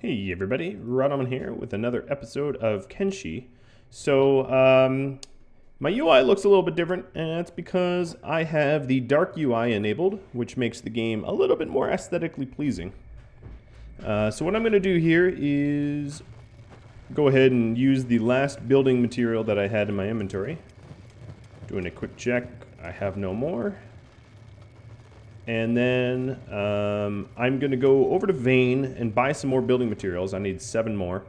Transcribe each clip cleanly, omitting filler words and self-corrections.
Hey everybody, Rodman here with another episode of Kenshi. So, my UI looks a little bit different, and that's because I have the dark UI enabled, which makes the game a little bit more aesthetically pleasing. So what I'm going to do here is go ahead and use the last building material that I had in my inventory. Doing a quick check, I have no more. And then I'm going to go over to Vane and buy some more building materials. I need 7 more.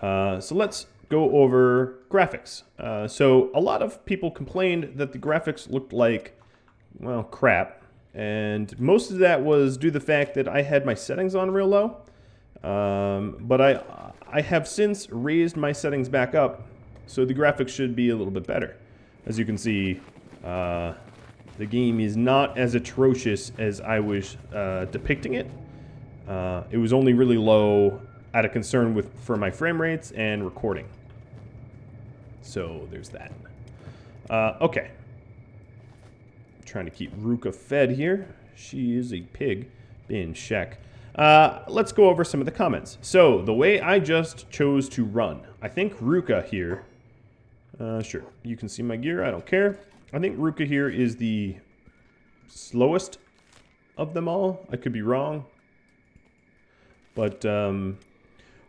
So let's go over graphics. So a lot of people complained that the graphics looked like, well, crap. And most of that was due to the fact that I had my settings on real low. But I have since raised my settings back up, so the graphics should be a little bit better. As you can see, the game is not as atrocious as I was depicting it. It was only really low out of concern for my frame rates and recording. So there's that. Okay. I'm trying to keep Ruka fed here. She is a pig. Being Shek. Let's go over some of the comments. So the way I just chose to run. I think Ruka here. Sure. You can see my gear. I don't care. I think Ruka here is the slowest of them all. I could be wrong. But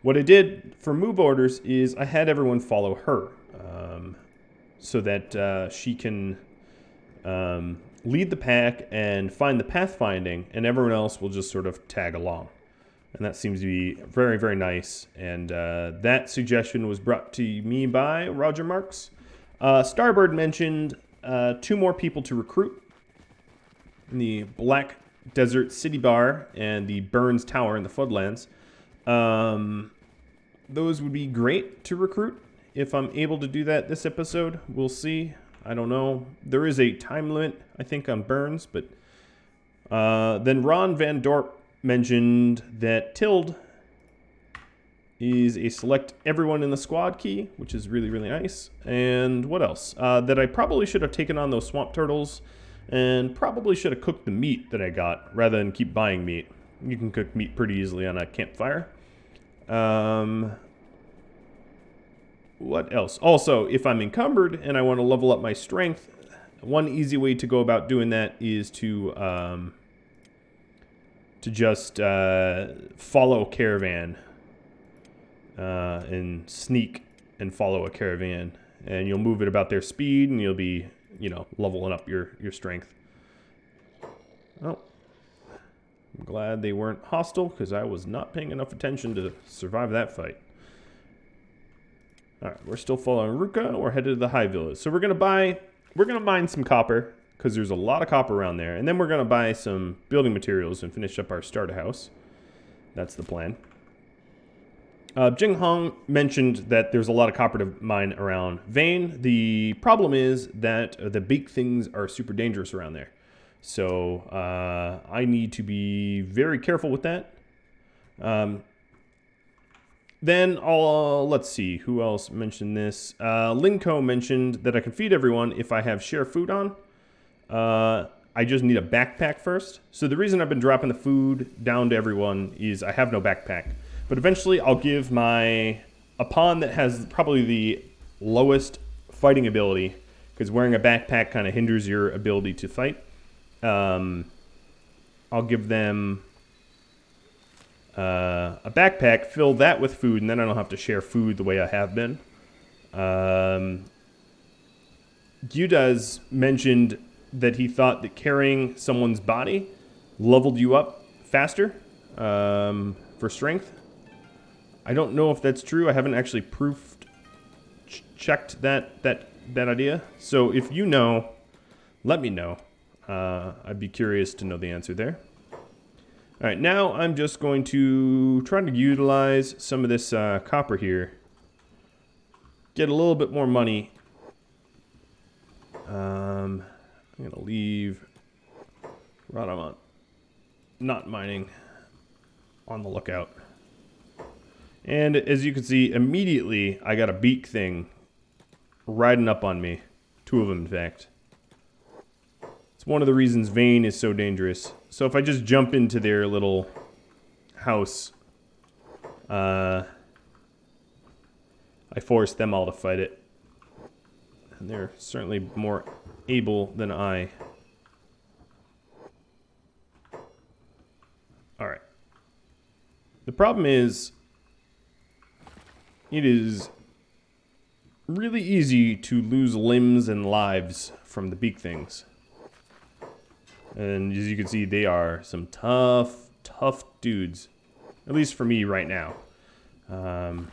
what I did for move orders is I had everyone follow her. So that she can lead the pack and find the pathfinding, and everyone else will just sort of tag along. And that seems to be very, very nice. And that suggestion was brought to me by Roger Marks. Starbird mentioned 2 more people to recruit in the Black Desert City Bar and the Burns Tower in the Floodlands. Those would be great to recruit if I'm able to do that this episode. We'll see. I don't know. There is a time limit, I think, on Burns. But then Ron Van Dorp mentioned that Tild is a select everyone in the squad key, which is really, really nice. And what else? That I probably should have taken on those swamp turtles and probably should have cooked the meat that I got rather than keep buying meat. You can cook meat pretty easily on a campfire. What else? Also, if I'm encumbered and I want to level up my strength, one easy way to go about doing that is to just follow a caravan. And sneak and follow a caravan, and you'll move it about their speed, and you'll be, leveling up your strength. Oh, I'm glad they weren't hostile, because I was not paying enough attention to survive that fight. All right, we're still following Ruka. We're headed to the High Village, so we're gonna mine some copper, because there's a lot of copper around there, and then we're gonna buy some building materials and finish up our starter house. That's the plan. Jing Hong mentioned that there's a lot of copper to mine around Vane. The problem is that the beak things are super dangerous around there. So I need to be very careful with that. Then let's see, who else mentioned this? Linko mentioned that I can feed everyone if I have share food on. I just need a backpack first. So the reason I've been dropping the food down to everyone is I have no backpack. But eventually I'll give a pawn that has probably the lowest fighting ability, because wearing a backpack kind of hinders your ability to fight. I'll give them a backpack, fill that with food, and then I don't have to share food the way I have been. Gyudaz mentioned that he thought that carrying someone's body leveled you up faster for strength. I don't know if that's true. I haven't actually checked that idea. So if you know, let me know. I'd be curious to know the answer there. All right, now I'm just going to try to utilize some of this copper here. Get a little bit more money. I'm going to leave Radamant not mining on the lookout. And as you can see, immediately I got a beak thing riding up on me. 2 of them, in fact. It's one of the reasons Vane is so dangerous. So if I just jump into their little house, I forced them all to fight it. And they're certainly more able than I. Alright. The problem is, it is really easy to lose limbs and lives from the beak things. And as you can see, they are some tough dudes. At least for me right now. I'll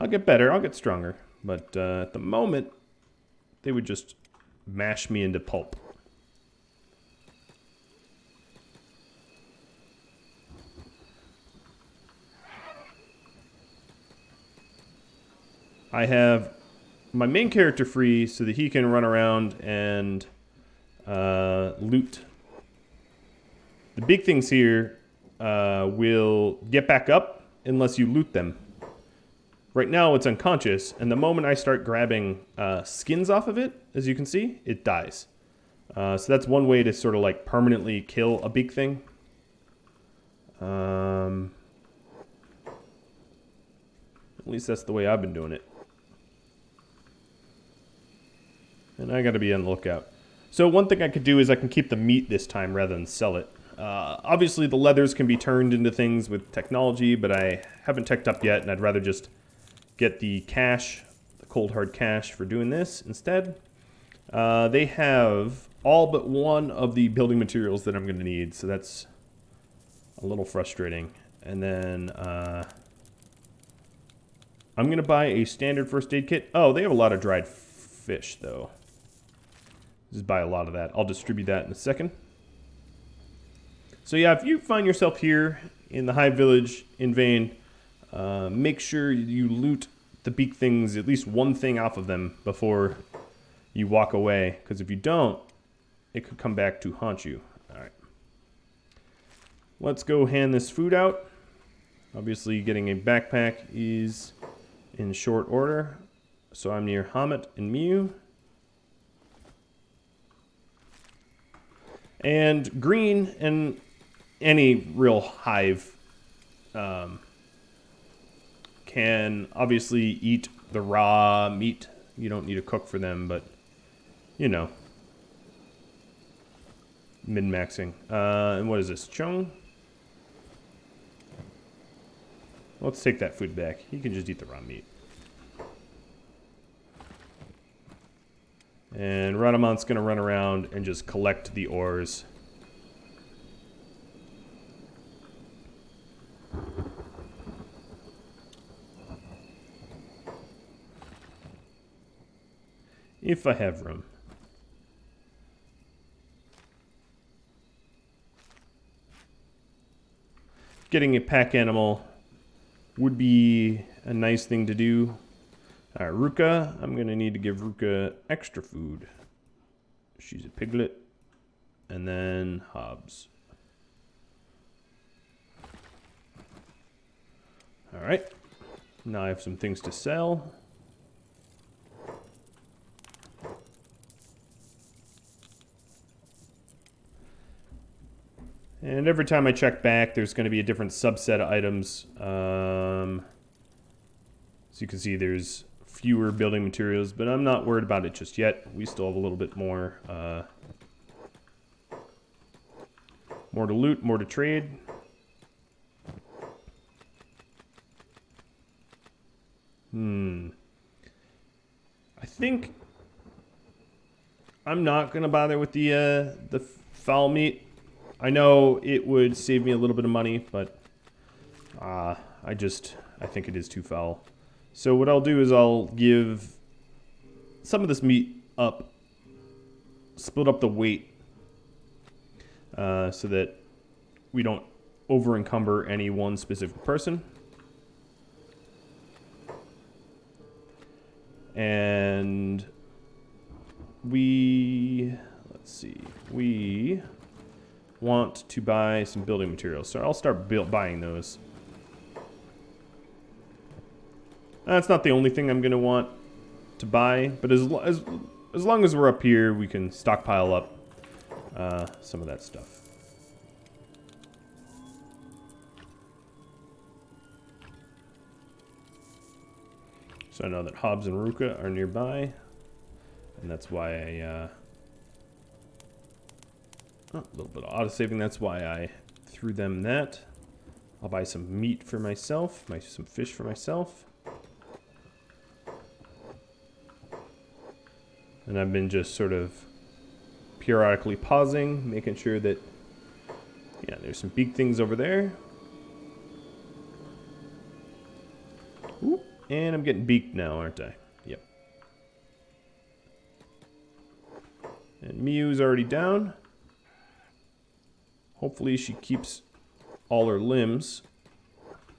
get better, I'll get stronger. But at the moment, they would just mash me into pulp. I have my main character free so that he can run around and loot. The big things here will get back up unless you loot them. Right now it's unconscious, and the moment I start grabbing skins off of it, as you can see, it dies. So that's one way to sort of like permanently kill a beak thing. At least that's the way I've been doing it. And I gotta be on the lookout. So one thing I could do is I can keep the meat this time rather than sell it. Obviously the leathers can be turned into things with technology, but I haven't teched up yet, and I'd rather just get the cash, the cold hard cash for doing this instead. They have all but one of the building materials that I'm gonna need, so that's a little frustrating. And then I'm gonna buy a standard first aid kit. Oh, they have a lot of dried fish though. Just buy a lot of that. I'll distribute that in a second. So yeah, if you find yourself here in the Hive Village in Vane, make sure you loot the beak things, at least one thing off of them before you walk away. Because if you don't, it could come back to haunt you. Alright. Let's go hand this food out. Obviously getting a backpack is in short order. So I'm near Hamet and Mew. And green and any real hive can obviously eat the raw meat. You don't need to cook for them, but you know, min-maxing. And what is this? Chung? Let's take that food back. He can just eat the raw meat. And Radamont's gonna run around and just collect the ores. If I have room. Getting a pack animal would be a nice thing to do. Alright, Ruka, I'm going to need to give Ruka extra food. She's a piglet. And then Hobbs. Alright. Now I have some things to sell. And every time I check back, there's going to be a different subset of items. So you can see there's fewer building materials, but I'm not worried about it just yet. We still have a little bit more. More to loot, more to trade. I think I'm not going to bother with the fowl meat. I know it would save me a little bit of money, but I think it is too foul. So what I'll do is I'll give some of this meat up, split up the weight, so that we don't over encumber any one specific person. And we want to buy some building materials, so I'll start buying those. That's not the only thing I'm going to want to buy, but as long as we're up here, we can stockpile up some of that stuff. So I know that Hobbs and Ruka are nearby, and that's why I, a little bit of auto-saving, that's why I threw them that. I'll buy some meat for myself, some fish for myself. And I've been just sort of periodically pausing, making sure that, yeah, there's some beak things over there. Ooh, and I'm getting beaked now, aren't I? Yep. And Miu's already down. Hopefully she keeps all her limbs.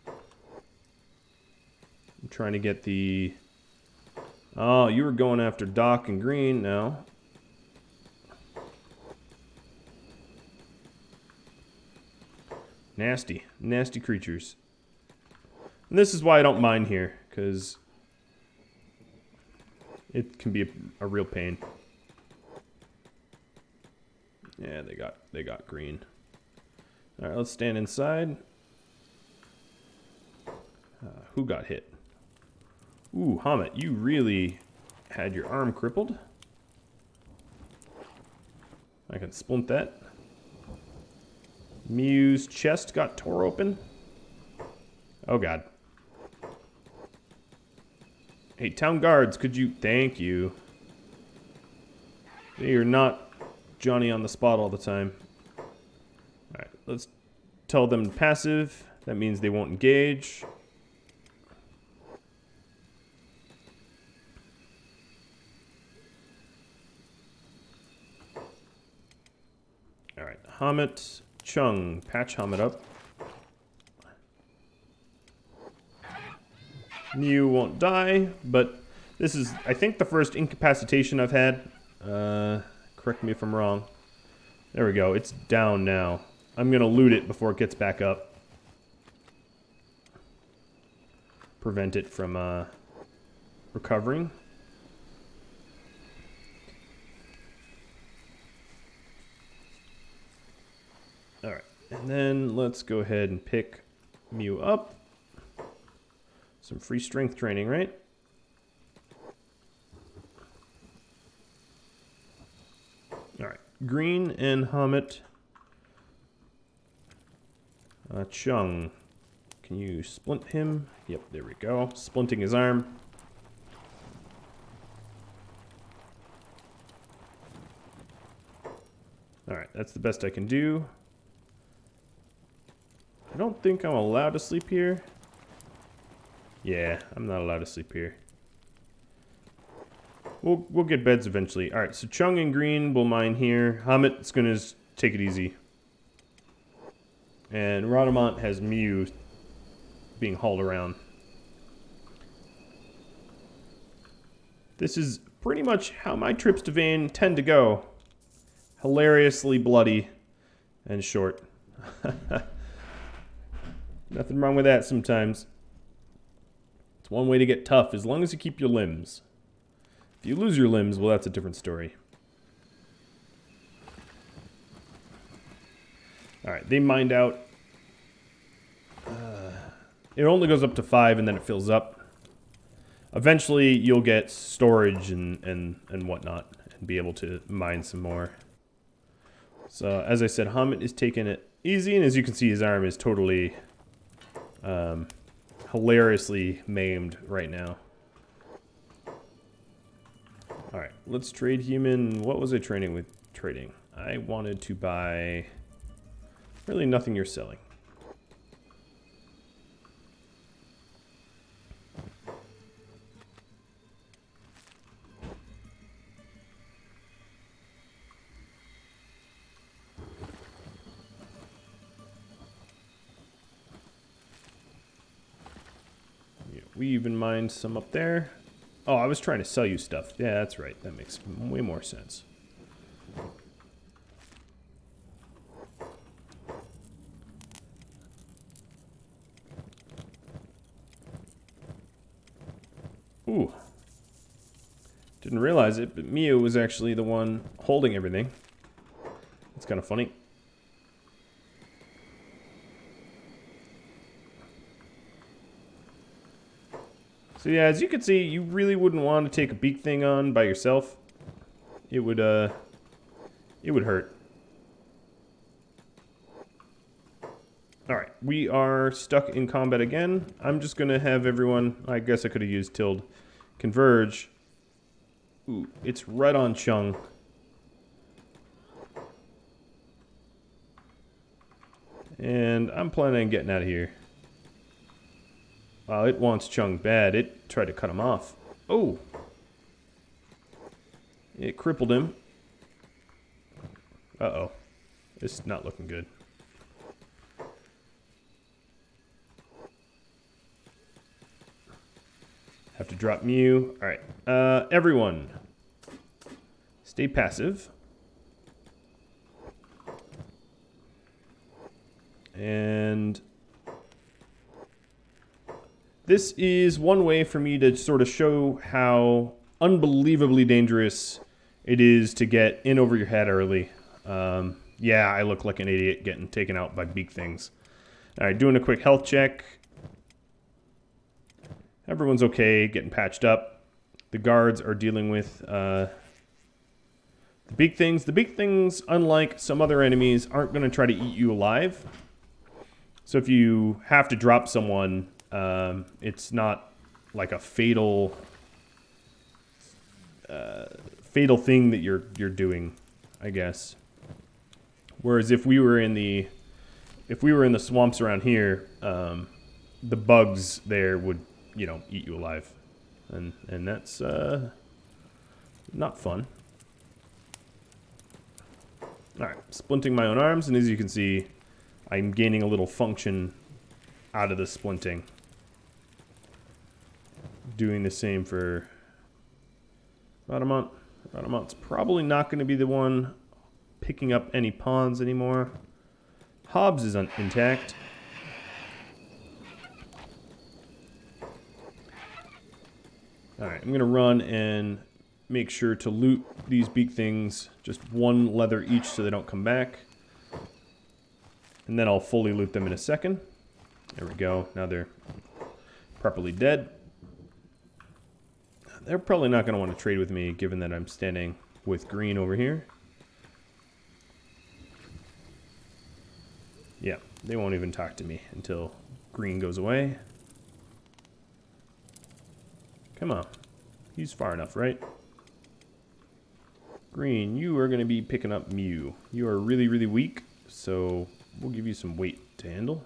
I'm trying to get the... Oh, you were going after Doc and Green now. Nasty. Nasty creatures. And this is why I don't mind here, because it can be a real pain. Yeah, they got Green. Alright, let's stand inside. Who got hit? Ooh, Hamet, you really had your arm crippled. I can splint that. Miu's chest got tore open. Oh god. Hey, town guards, could you... Thank you. You're not Johnny on the spot all the time. Alright, let's tell them passive. That means they won't engage. Alright, Hamet, Chung, patch Hamet up. Miu won't die, but this is, I think, the first incapacitation I've had. Correct me if I'm wrong. There we go, it's down now. I'm gonna loot it before it gets back up. Prevent it from recovering. Alright, and then let's go ahead and pick Miu up. Some free strength training, right? Alright, Green and Hamet. Chung, can you splint him? Yep, there we go. Splinting his arm. Alright, that's the best I can do. I don't think I'm allowed to sleep here. Yeah, I'm not allowed to sleep here. We'll get beds eventually. Alright, so Chung and Green will mine here. Hamet's gonna take it easy. And Radamant has Miu being hauled around. This is pretty much how my trips to Vane tend to go. Hilariously bloody and short. Nothing wrong with that sometimes. It's one way to get tough, as long as you keep your limbs. If you lose your limbs, well, that's a different story. Alright, they mined out. It only goes up to 5 and then it fills up. Eventually, you'll get storage and whatnot and be able to mine some more. So, as I said, Hamet is taking it easy, and as you can see, his arm is totally hilariously maimed right now. Alright, let's trade human. What was I trading with? I wanted to buy really nothing you're selling. We even mined some up there. Oh, I was trying to sell you stuff. Yeah, that's right. That makes way more sense. Ooh. Didn't realize it, but Miu was actually the one holding everything. It's kind of funny. So yeah, as you can see, you really wouldn't want to take a beak thing on by yourself. It would hurt. Alright, we are stuck in combat again. I'm just gonna have everyone, I guess I could have used tilde, converge. Ooh, it's right on Chung. And I'm planning on getting out of here. Wow, it wants Chung bad. It tried to cut him off. Oh! It crippled him. Uh-oh. It's not looking good. Have to drop Mew. Alright. Everyone. Stay passive. And this is one way for me to sort of show how unbelievably dangerous it is to get in over your head early. Yeah, I look like an idiot getting taken out by beak things. Alright, doing a quick health check. Everyone's okay, getting patched up. The guards are dealing with the beak things. The beak things, unlike some other enemies, aren't going to try to eat you alive. So if you have to drop someone, it's not like a fatal thing that you're doing, I guess. Whereas if we were in the swamps around here, the bugs there would, you know, eat you alive, and that's not fun. All right, splinting my own arms, and as you can see, I'm gaining a little function out of the splinting. Doing the same for Radamant. Radamant's probably not going to be the one picking up any pawns anymore. Hobbs is intact. Alright, I'm going to run and make sure to loot these beak things. Just one leather each so they don't come back. And then I'll fully loot them in a second. There we go. Now they're properly dead. They're probably not going to want to trade with me, given that I'm standing with green over here. Yeah, they won't even talk to me until green goes away. Come on. He's far enough, right? Green, you are going to be picking up Mew. You are really, really weak, so we'll give you some weight to handle.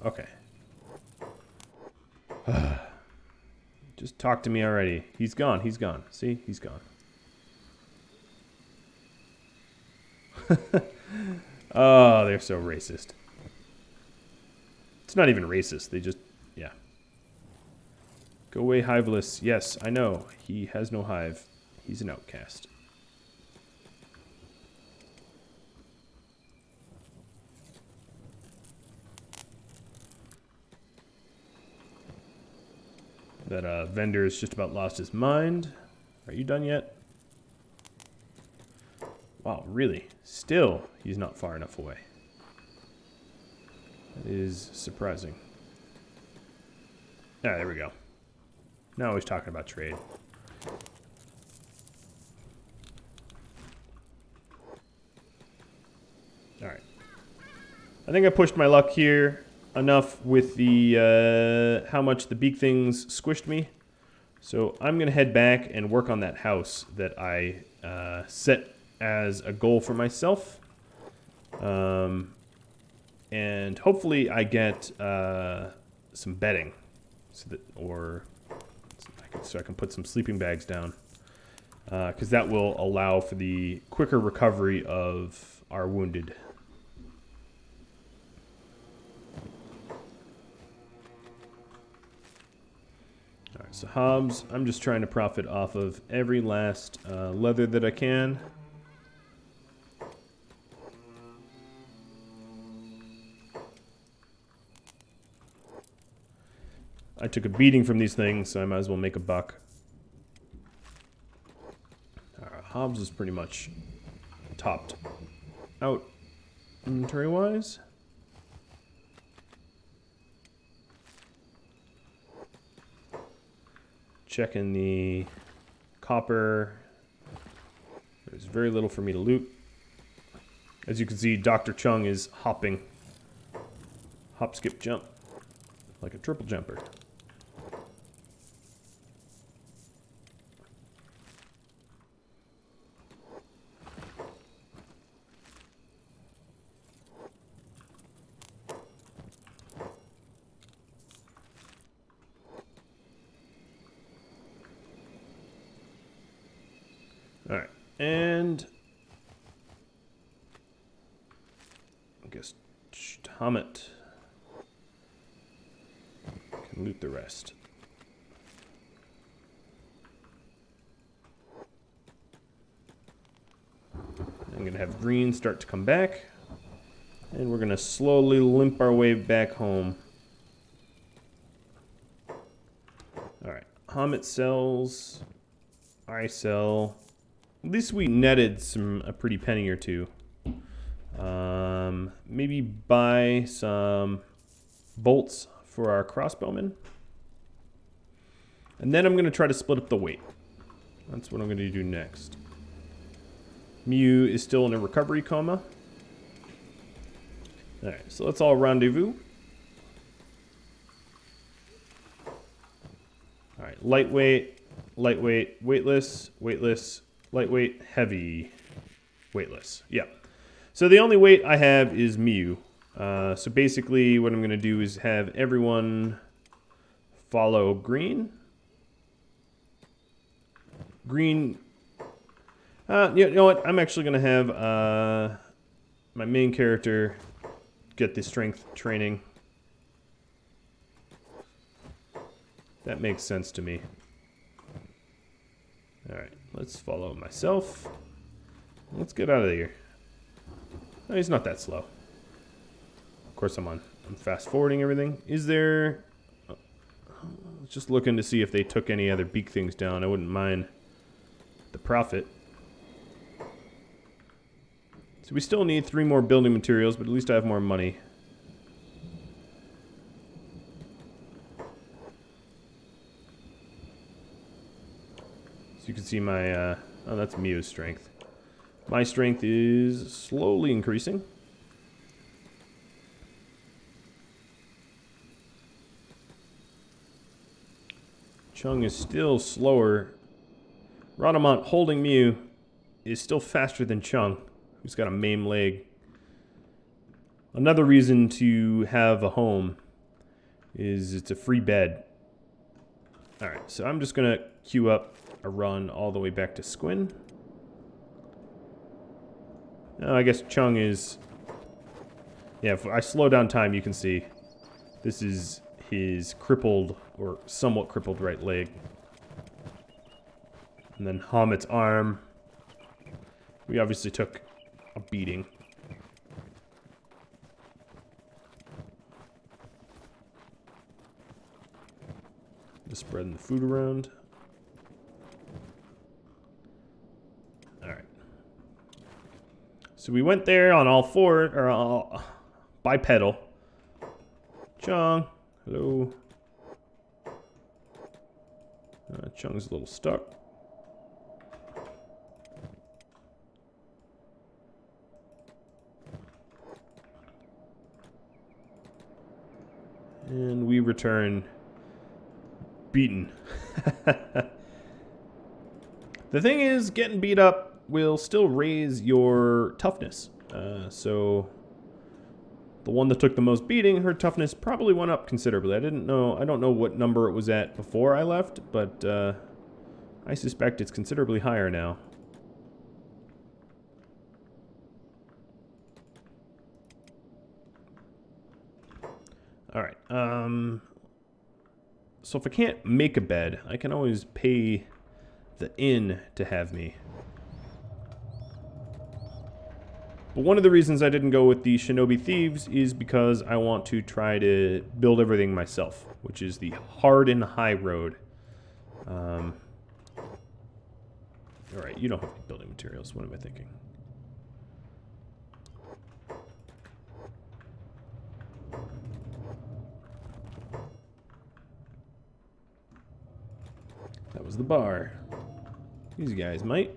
Okay. Just talk to me already. He's gone. He's gone. See? He's gone. Oh, they're so racist. It's not even racist. They just, yeah. Go away, hiveless. Yes, I know. He has no hive. He's an outcast. That vendor's just about lost his mind. Are you done yet? Wow, really? Still, he's not far enough away. That is surprising. Ah, there we go. Now he's talking about trade. Alright. I think I pushed my luck here enough with the how much the beak things squished me. So I'm going to head back and work on that house that I set as a goal for myself. And hopefully I get some bedding, so that, so I can put some sleeping bags down, because that will allow for the quicker recovery of our wounded. Alright, so Hobbs, I'm just trying to profit off of every last leather that I can. I took a beating from these things, so I might as well make a buck. Hobbs is pretty much topped out. inventory-wise. Checking the copper. There's very little for me to loot. As you can see, Dr. Chung is hopping. Hop, skip, jump. Like a triple jumper. Alright, and I guess Tomet can loot the rest. I'm going to have green start to come back, and we're going to slowly limp our way back home. Alright, Hamet sells, I sell. At least we netted a pretty penny or two. Maybe buy some bolts for our crossbowmen. And then I'm going to try to split up the weight. That's what I'm going to do next. Mew is still in a recovery coma. Alright, so let's all rendezvous. Alright, lightweight, lightweight, weightless, weightless, lightweight, heavy, weightless. Yeah. So the only weight I have is Mew. So basically what I'm going to do is have everyone follow green. Green. You know what? I'm actually going to have my main character get the strength training. That makes sense to me. Alright, let's follow myself. Let's get out of here. Oh, he's not that slow. Of course I'm fast forwarding everything. Is there... just looking to see if they took any other beak things down. I wouldn't mind the profit. So we still need 3 more building materials, but at least I have more money. So you can see my, oh, that's Mew's strength. My strength is slowly increasing. Chung is still slower. Radamant holding Mew is still faster than Chung, who's got a maimed leg. Another reason to have a home is it's a free bed. Alright, so I'm just going to queue up a run all the way back to Squin. I guess Chung is... yeah, if I slow down time, you can see this is his crippled, or somewhat crippled right leg. And then Hamet's arm. We obviously took a beating. Just spreading the food around. Alright. So we went there on all 4, or all bipedal. Chung, hello. Chung's a little stuck. And we return beaten. The thing is, getting beat up will still raise your toughness. So the one that took the most beating, her toughness probably went up considerably. I don't know what number it was at before I left, but I suspect it's considerably higher now. Alright, so if I can't make a bed, I can always pay the inn to have me. But one of the reasons I didn't go with the Shinobi Thieves is because I want to try to build everything myself, which is the hard and high road. Alright, you don't have any building materials. What am I thinking? goes the bar. These guys might.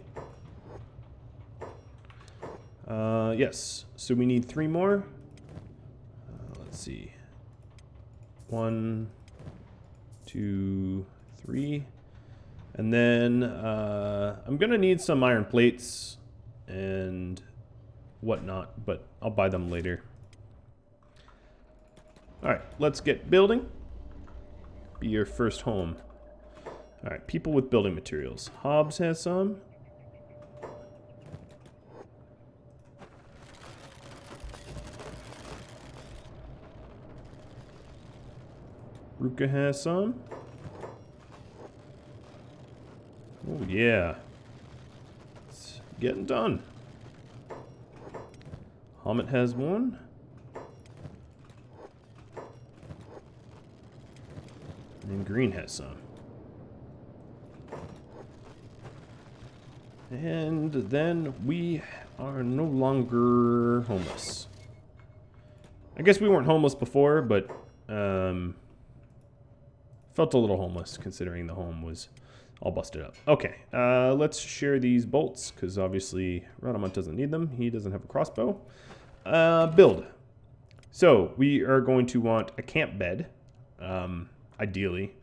Yes. So we need 3 more. Let's see. 1, 2, 3. And then I'm going to need some iron plates and whatnot, but I'll buy them later. All right, let's get building. Be your first home. All right, people with building materials. Hobbs has some. Ruka has some. Oh, yeah. It's getting done. Hamet has one. And Green has some. And then we are no longer homeless. I guess we weren't homeless before, but felt a little homeless considering the home was all busted up. Okay, let's share these bolts because obviously Radamant doesn't need them. He doesn't have a crossbow. Build. So we are going to want a camp bed, ideally,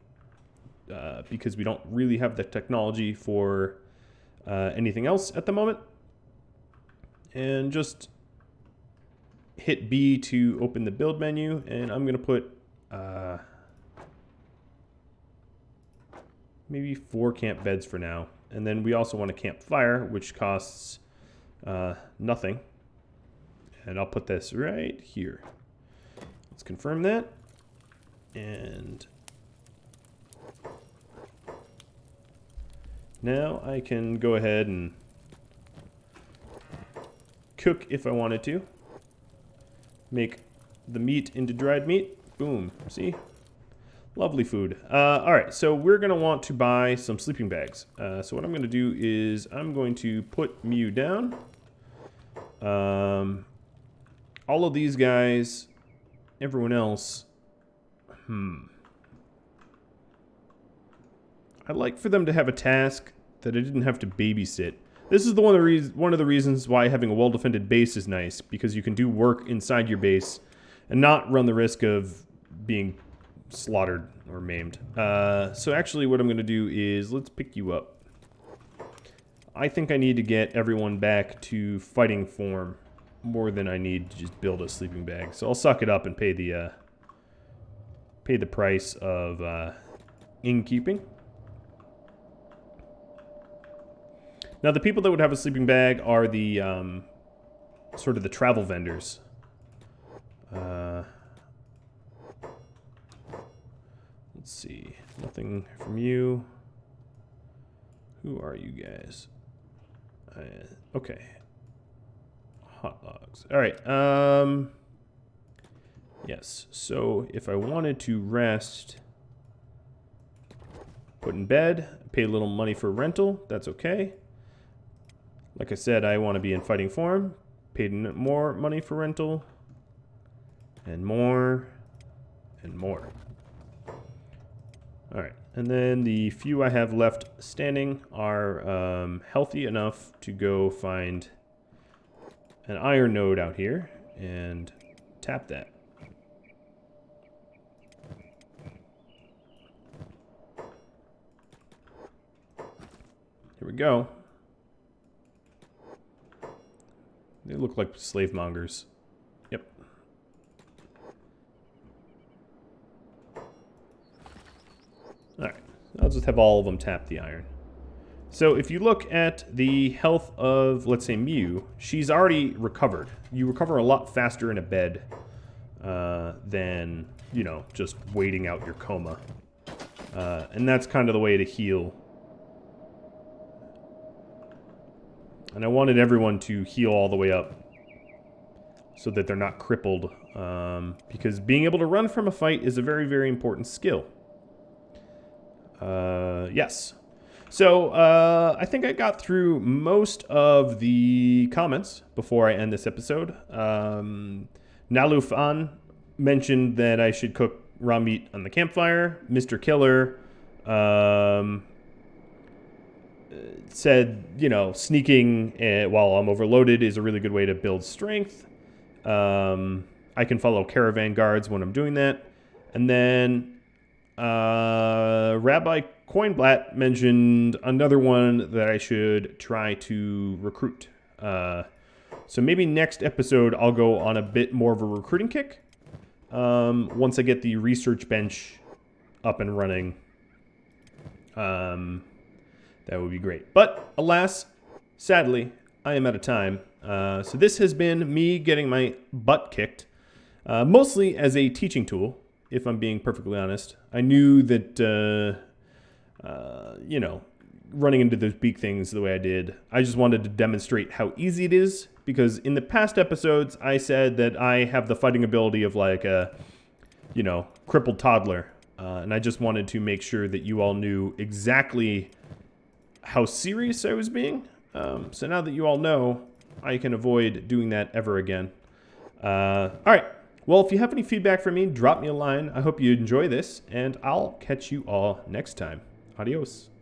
because we don't really have the technology for anything else at the moment. And just hit B to open the build menu, and I'm going to put maybe 4 camp beds for now. And then we also want a campfire, which costs nothing. And I'll put this right here. Let's confirm that. And now I can go ahead and cook if I wanted to. Make the meat into dried meat. Boom. See? Lovely food. All right, so we're going to want to buy some sleeping bags. So what I'm going to do is I'm going to put Mew down. All of these guys, everyone else, I'd like for them to have a task that I didn't have to babysit. This is one of the reasons why having a well-defended base is nice, because you can do work inside your base and not run the risk of being slaughtered or maimed. So actually what I'm going to do is let's pick you up. I think I need to get everyone back to fighting form more than I need to just build a sleeping bag. So I'll suck it up and pay the price of innkeeping. Now the people that would have a sleeping bag are the sort of the travel vendors. Let's see. Nothing from you. Who are you guys? Okay. Hot logs. All right. Yes. So if I wanted to rest, put in bed, pay a little money for rental, that's okay. Like I said, I want to be in fighting form. Paid more money for rental. And more. And more. Alright, and then the few I have left standing are healthy enough to go find an iron node out here and tap that. Here we go. They look like slave mongers. Yep. Alright, I'll just have all of them tap the iron. So if you look at the health of, let's say, Mew, she's already recovered. You recover a lot faster in a bed than, you know, just waiting out your coma. And that's kind of the way to heal. And I wanted everyone to heal all the way up so that they're not crippled. Because being able to run from a fight is a very, very important skill. Yes. So, I think I got through most of the comments before I end this episode. Nalufan mentioned that I should cook raw meat on the campfire. Mr. Killer said, sneaking while I'm overloaded is a really good way to build strength. I can follow caravan guards when I'm doing that. And then Rabbi Coinblatt mentioned another one that I should try to recruit. So maybe next episode I'll go on a bit more of a recruiting kick once I get the research bench up and running. That would be great. But alas, sadly, I am out of time. So this has been me getting my butt kicked, mostly as a teaching tool, if I'm being perfectly honest. I knew that, running into those beak things the way I did, I just wanted to demonstrate how easy it is, because in the past episodes, I said that I have the fighting ability of like a, crippled toddler. And I just wanted to make sure that you all knew exactly how serious I was being. So now that you all know, I can avoid doing that ever again. All right. Well, if you have any feedback for me, drop me a line. I hope you enjoy this, and I'll catch you all next time. Adios.